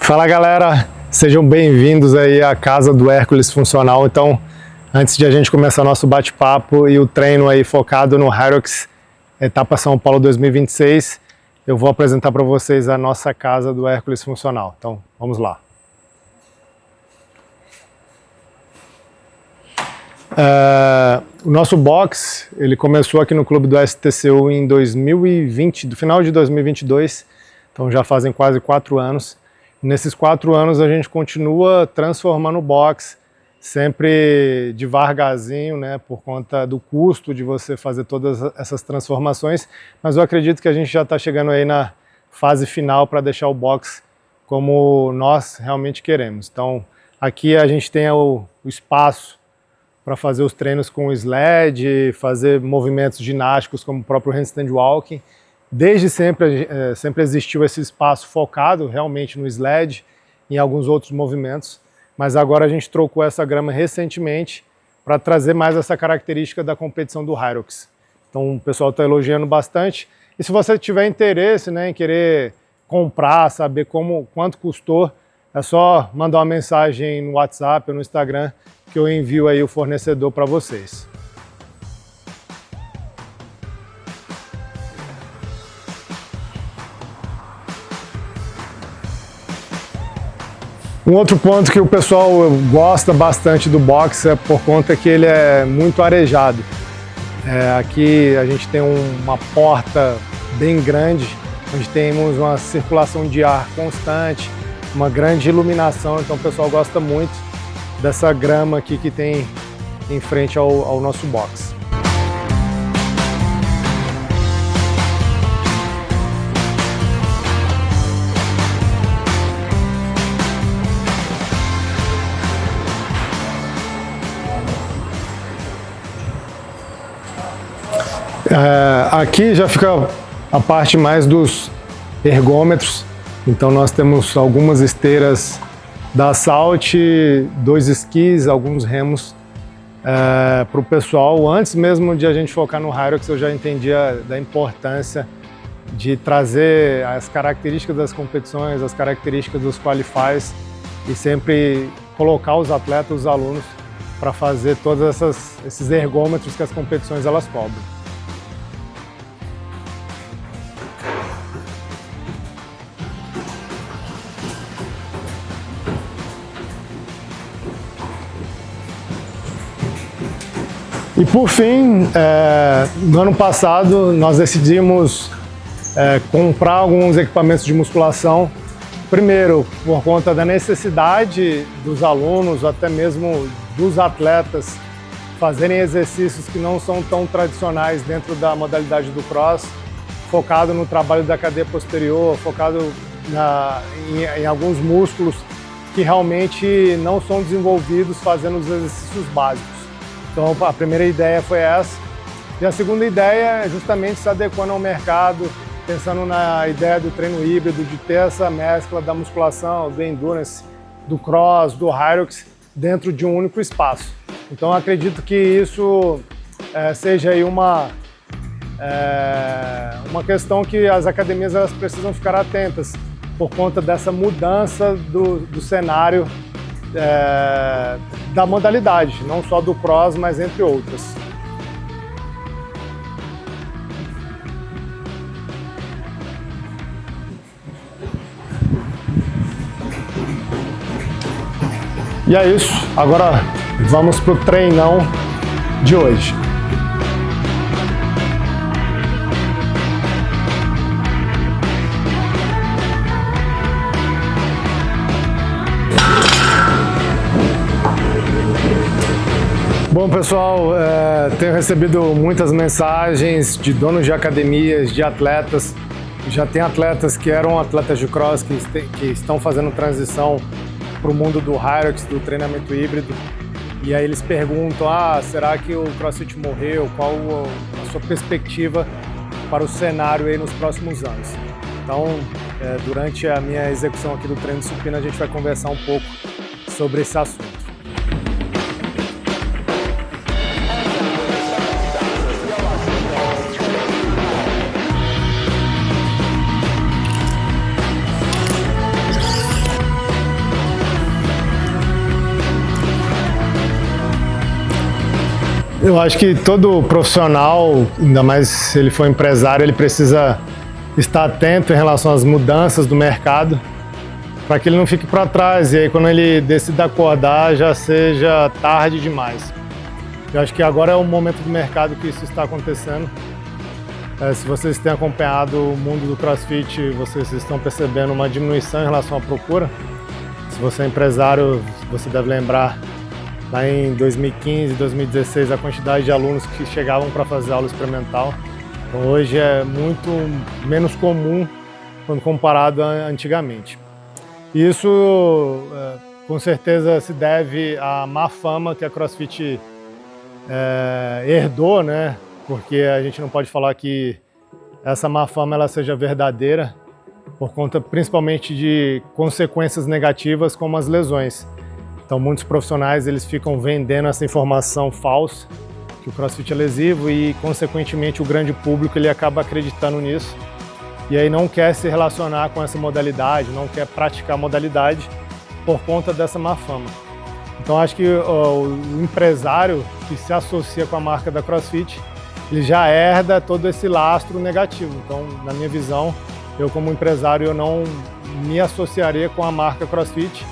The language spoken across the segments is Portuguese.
Fala galera, sejam bem-vindos aí à casa do Hércules Funcional. Então, antes de a gente começar nosso bate-papo e o treino aí focado no Hyrox Etapa São Paulo 2026, eu vou apresentar para vocês a nossa casa do Hércules Funcional. Então, vamos lá. O nosso box, ele começou aqui no clube do STCU em 2020, do final de 2022, então já fazem quase 4 anos. Nesses 4 anos a gente continua transformando o box, sempre devagarzinho, né, por conta do custo de você fazer todas essas transformações, mas eu acredito que a gente já está chegando aí na fase final para deixar o box como nós realmente queremos. Então aqui a gente tem o espaço para fazer os treinos com o sled, fazer movimentos ginásticos como o próprio handstand walking. Desde sempre, sempre existiu esse espaço focado realmente no sled e em alguns outros movimentos, mas agora a gente trocou essa grama recentemente para trazer mais essa característica da competição do Hyrox. Então o pessoal está elogiando bastante. E se você tiver interesse, né, em querer comprar, saber quanto custou, é só mandar uma mensagem no WhatsApp ou no Instagram que eu envio aí o fornecedor para vocês. Um outro ponto que o pessoal gosta bastante do box é por conta que ele é muito arejado. Aqui a gente tem uma porta bem grande, onde temos uma circulação de ar constante, uma grande iluminação, então o pessoal gosta muito dessa grama aqui que tem em frente ao nosso box. Aqui já fica a parte mais dos ergômetros, então nós temos algumas esteiras da Salt, 2 esquis, alguns remos para o pessoal. Antes mesmo de a gente focar no Hyrox, eu já entendia da importância de trazer as características das competições, as características dos qualifiers e sempre colocar os atletas, os alunos, para fazer todos esses ergômetros que as competições elas cobram. E por fim, no ano passado, nós decidimos comprar alguns equipamentos de musculação. Primeiro, por conta da necessidade dos alunos, até mesmo dos atletas, fazerem exercícios que não são tão tradicionais dentro da modalidade do cross, focado no trabalho da cadeia posterior, focado em alguns músculos que realmente não são desenvolvidos fazendo os exercícios básicos. Então a primeira ideia foi essa, e a segunda ideia é justamente se adequando ao mercado, pensando na ideia do treino híbrido, de ter essa mescla da musculação, do endurance, do cross, do Hyrox dentro de um único espaço. Então acredito que isso seja aí uma questão que as academias elas precisam ficar atentas por conta dessa mudança do cenário da modalidade, não só do cross, mas entre outras. E é isso, agora vamos para o treinão de hoje. Bom pessoal, tenho recebido muitas mensagens de donos de academias, de atletas. Já tem atletas que eram atletas de cross que estão fazendo transição para o mundo do Hyrox, do treinamento híbrido. E aí eles perguntam, será que o CrossFit morreu? Qual a sua perspectiva para o cenário aí nos próximos anos? Então, durante a minha execução aqui do treino de supino, a gente vai conversar um pouco sobre esse assunto. Eu acho que todo profissional, ainda mais se ele for empresário, ele precisa estar atento em relação às mudanças do mercado, para que ele não fique para trás e aí quando ele decida acordar já seja tarde demais. Eu acho que agora é o momento do mercado que isso está acontecendo. Se vocês têm acompanhado o mundo do CrossFit, vocês estão percebendo uma diminuição em relação à procura. Se você é empresário, você deve lembrar lá em 2015, 2016, a quantidade de alunos que chegavam para fazer aula experimental. Então, hoje é muito menos comum quando comparado a antigamente. Isso, com certeza, se deve à má fama que a CrossFit herdou, né? Porque a gente não pode falar que essa má fama ela seja verdadeira, por conta principalmente de consequências negativas como as lesões. Então muitos profissionais eles ficam vendendo essa informação falsa, que o CrossFit é lesivo e consequentemente o grande público ele acaba acreditando nisso e aí não quer se relacionar com essa modalidade, não quer praticar a modalidade por conta dessa má fama. Então acho que o empresário que se associa com a marca da CrossFit, ele já herda todo esse lastro negativo. Então, na minha visão, eu como empresário eu não me associaria com a marca CrossFit,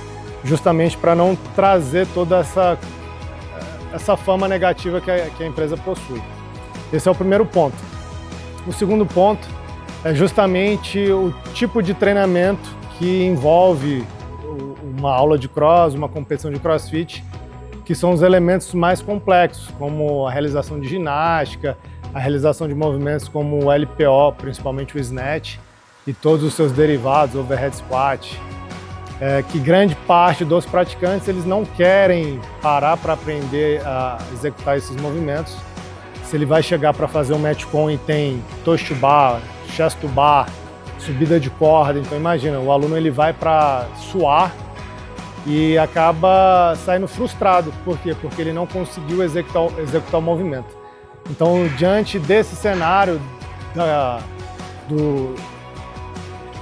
justamente para não trazer toda essa fama negativa que a empresa possui. Esse é o primeiro ponto. O segundo ponto é justamente o tipo de treinamento que envolve uma aula de cross, uma competição de CrossFit, que são os elementos mais complexos, como a realização de ginástica, a realização de movimentos como o LPO, principalmente o snatch, e todos os seus derivados, overhead squat, que grande parte dos praticantes eles não querem parar para aprender a executar esses movimentos. Se ele vai chegar para fazer um match con e tem toast to bar, chest to bar, subida de corda, então imagina, o aluno ele vai para suar e acaba saindo frustrado. Por quê? Porque ele não conseguiu executar o movimento. Então, diante desse cenário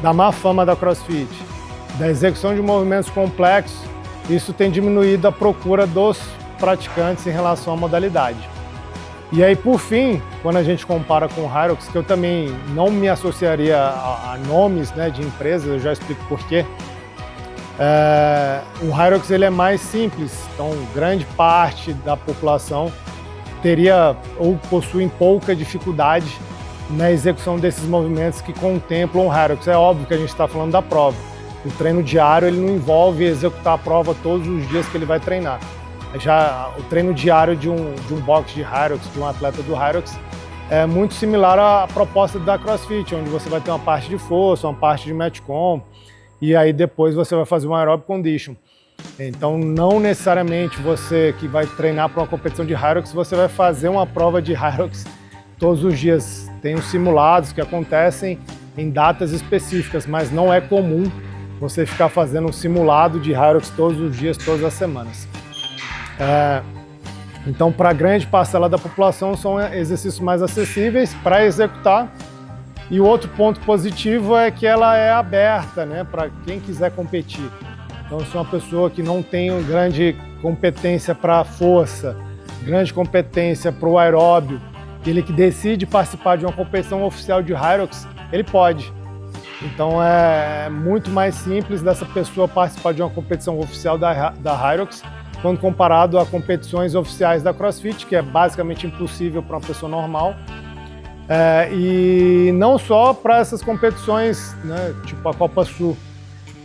da má fama da CrossFit, da execução de movimentos complexos, isso tem diminuído a procura dos praticantes em relação à modalidade. E aí, por fim, quando a gente compara com o Hyrox, que eu também não me associaria a nomes, né, de empresas, eu já explico por quê. O Hyrox ele é mais simples, então grande parte da população teria ou possuem pouca dificuldade na execução desses movimentos que contemplam o Hyrox. É óbvio que a gente está falando da prova. O treino diário ele não envolve executar a prova todos os dias que ele vai treinar. Já o treino diário de um box de Hyrox, de um atleta do Hyrox, é muito similar à proposta da CrossFit, onde você vai ter uma parte de força, uma parte de match con, e aí depois você vai fazer uma aerobic condition. Então não necessariamente você que vai treinar para uma competição de Hyrox, você vai fazer uma prova de Hyrox todos os dias. Tem os simulados que acontecem em datas específicas, mas não é comum você ficar fazendo um simulado de Hyrox todos os dias, todas as semanas. Então, para a grande parcela da população, são exercícios mais acessíveis para executar. E o outro ponto positivo é que ela é aberta, né, para quem quiser competir. Então, se uma pessoa que não tem grande competência para força, grande competência para o aeróbio, ele que decide participar de uma competição oficial de Hyrox, ele pode. Então é muito mais simples dessa pessoa participar de uma competição oficial da Hyrox quando comparado a competições oficiais da CrossFit, que é basicamente impossível para uma pessoa normal. E não só para essas competições, né, tipo a Copa Sul,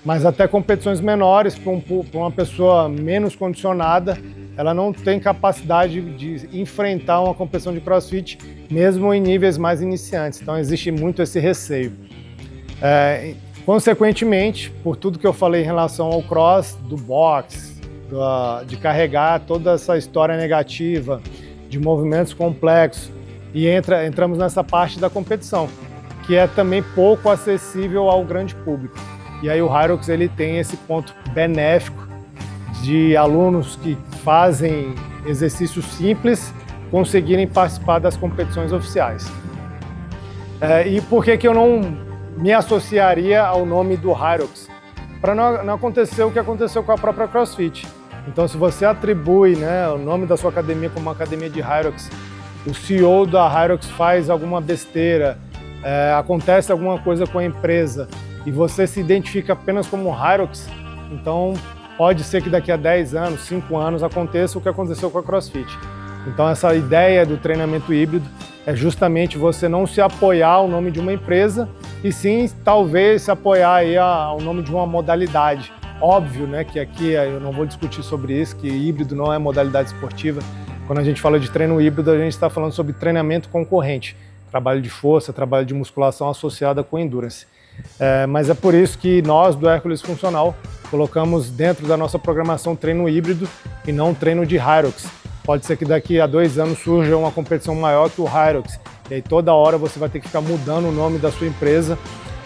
mas até competições menores, para uma pessoa menos condicionada, ela não tem capacidade de enfrentar uma competição de CrossFit, mesmo em níveis mais iniciantes. Então existe muito esse receio. Consequentemente, por tudo que eu falei em relação ao cross, do box, de carregar toda essa história negativa, de movimentos complexos, e entramos nessa parte da competição, que é também pouco acessível ao grande público. E aí o Hyrox ele tem esse ponto benéfico de alunos que fazem exercícios simples conseguirem participar das competições oficiais. E por que eu não me associaria ao nome do Hyrox? Para não acontecer o que aconteceu com a própria CrossFit. Então, se você atribui, né, o nome da sua academia como uma academia de Hyrox, o CEO da Hyrox faz alguma besteira, acontece alguma coisa com a empresa e você se identifica apenas como Hyrox, então pode ser que daqui a 10 anos, 5 anos aconteça o que aconteceu com a CrossFit. Então essa ideia do treinamento híbrido é justamente você não se apoiar ao nome de uma empresa e sim talvez se apoiar aí ao nome de uma modalidade. Óbvio, né, que aqui eu não vou discutir sobre isso, que híbrido não é modalidade esportiva. Quando a gente fala de treino híbrido, a gente está falando sobre treinamento concorrente, trabalho de força, trabalho de musculação associada com endurance. Mas é por isso que nós, do Hércules Funcional, colocamos dentro da nossa programação treino híbrido e não treino de Hyrox. Pode ser que daqui a 2 anos surja uma competição maior que o Hyrox, e aí toda hora você vai ter que ficar mudando o nome da sua empresa,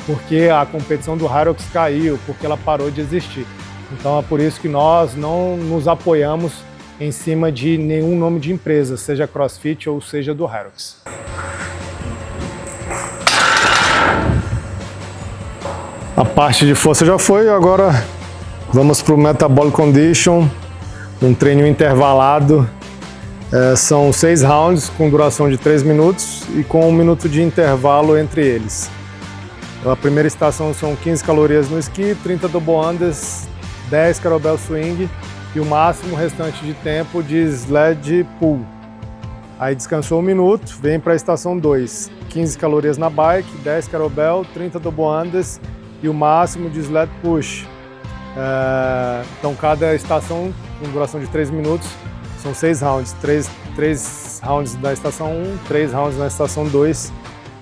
porque a competição do Hyrox caiu, porque ela parou de existir. Então é por isso que nós não nos apoiamos em cima de nenhum nome de empresa, seja CrossFit ou seja do Hyrox. A parte de força já foi, agora vamos para o Metabolic Condition, um treino intervalado. São 6 rounds com duração de 3 minutos e com 1 minuto de intervalo entre eles. A primeira estação são 15 calorias no esqui, 30 double unders, 10 kettlebell swing e o máximo restante de tempo de sled pull. Aí descansou 1 minuto, vem para a estação 2, 15 calorias na bike, 10 kettlebell, 30 double unders e o máximo de sled push. Então cada estação com duração de 3 minutos são 6 rounds, 3 rounds da estação 1, 3 rounds na estação 2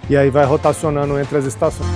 e aí vai rotacionando entre as estações.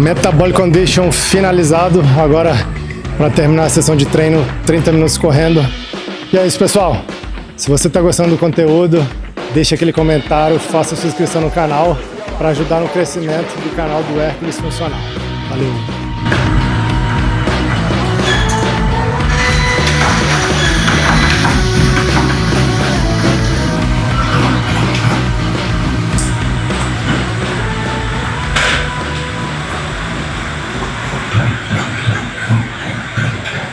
Metabolic Condition finalizado, agora para terminar a sessão de treino, 30 minutos correndo. E é isso, pessoal. Se você está gostando do conteúdo, deixa aquele comentário, faça sua inscrição no canal para ajudar no crescimento do canal do Hércules Funcional. Valeu!